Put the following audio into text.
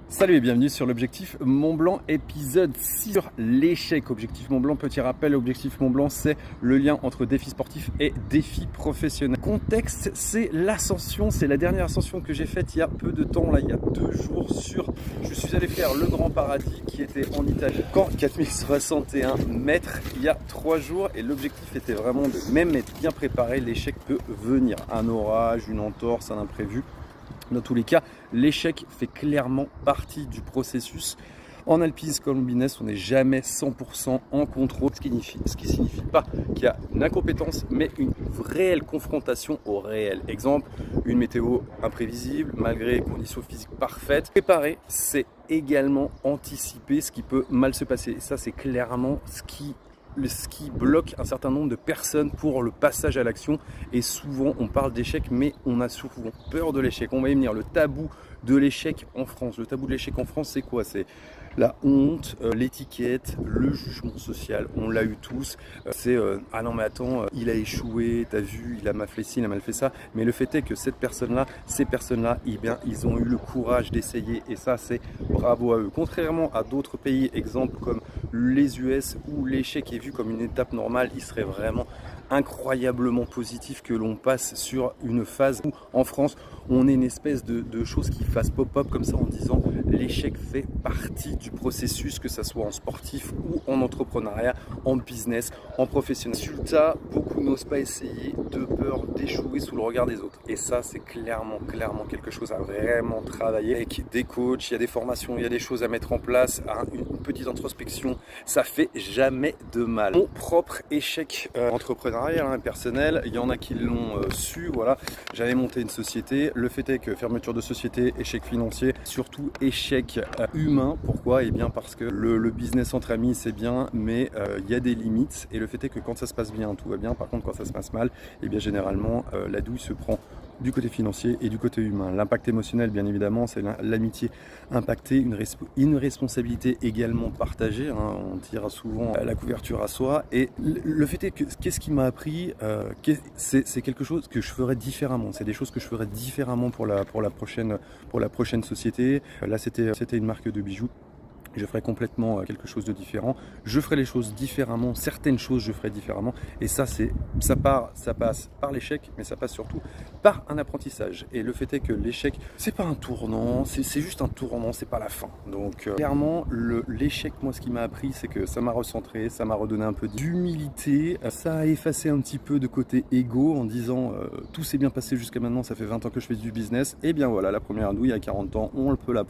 Salut et bienvenue sur l'Objectif Mont Blanc épisode 6 sur l'échec. Objectif Mont Blanc, petit rappel, Objectif Mont Blanc c'est le lien entre défi sportif et défi professionnel. Contexte, c'est l'ascension, c'est la dernière ascension que j'ai faite il y a peu de temps, là il y a 2 jours je suis allé faire le Grand Paradis qui était en Italie, quand 4061 mètres il y a 3 jours et l'objectif était vraiment de même être bien préparé, l'échec peut venir, un orage, une entorse, un imprévu. Dans tous les cas, l'échec fait clairement partie du processus. En alpinisme comme en business, on n'est jamais 100% en contrôle, ce qui signifie pas qu'il y a une incompétence, mais une réelle confrontation au réel. Exemple, une météo imprévisible, malgré conditions physiques parfaites. Préparer, c'est également anticiper ce qui peut mal se passer. Et ça, c'est clairement ce qui bloque un certain nombre de personnes pour le passage à l'action. Et souvent on parle d'échec, mais on a souvent peur de l'échec. On va y venir. Le tabou de l'échec en France. Le tabou de l'échec en France, c'est quoi? C'est la honte, l'étiquette, le jugement social. On l'a eu tous. C'est ah non mais attends, il a échoué, t'as vu, il a mal fait ci, il a mal fait ça. Mais le fait est que ces personnes-là, eh bien, ils ont eu le courage d'essayer. Et ça, c'est bravo à eux. Contrairement à d'autres pays, exemple comme les US, où l'échec est vu comme une étape normale, il serait vraiment incroyablement positif que l'on passe sur une phase où en France on est une espèce de chose qui fasse pop-up comme ça en disant l'échec fait partie du processus, que ça soit en sportif ou en entrepreneuriat, en business, en professionnel. Résultat, beaucoup n'osent pas essayer de peur d'échouer sous le regard des autres et ça c'est clairement quelque chose à vraiment travailler avec des coachs, il y a des formations, il y a des choses à mettre en place, une petite introspection, ça fait jamais de mal. Mon propre échec entrepreneurial, personnel, il y en a qui l'ont su, voilà, j'avais monté une société, le fait est que fermeture de société, échec financier, surtout échec humain. Pourquoi? Eh bien parce que le business entre amis c'est bien, mais il y a des limites et le fait est que quand ça se passe bien, tout va bien. Par contre quand ça se passe mal, eh bien généralement la douille se prend du côté financier et du côté humain. L'impact émotionnel, bien évidemment, c'est l'amitié impactée, une responsabilité également partagée. On tire souvent la couverture à soi. Et le fait est que qu'est-ce qui m'a appris, c'est quelque chose que je ferais différemment. C'est des choses que je ferais différemment pour la prochaine société. Là, c'était une marque de bijoux. Je ferai complètement quelque chose de différent. Je ferai les choses différemment. Certaines choses, je ferai différemment. Et ça passe par l'échec, mais ça passe surtout par un apprentissage. Et le fait est que l'échec, c'est pas un tournant, c'est juste un tournant, c'est pas la fin. Donc, clairement, l'échec, moi, ce qui m'a appris, c'est que ça m'a recentré, ça m'a redonné un peu d'humilité. Ça a effacé un petit peu de côté égo en disant tout s'est bien passé jusqu'à maintenant, ça fait 20 ans que je fais du business. Et bien voilà, la première douille à 40 ans, on le peut la prendre.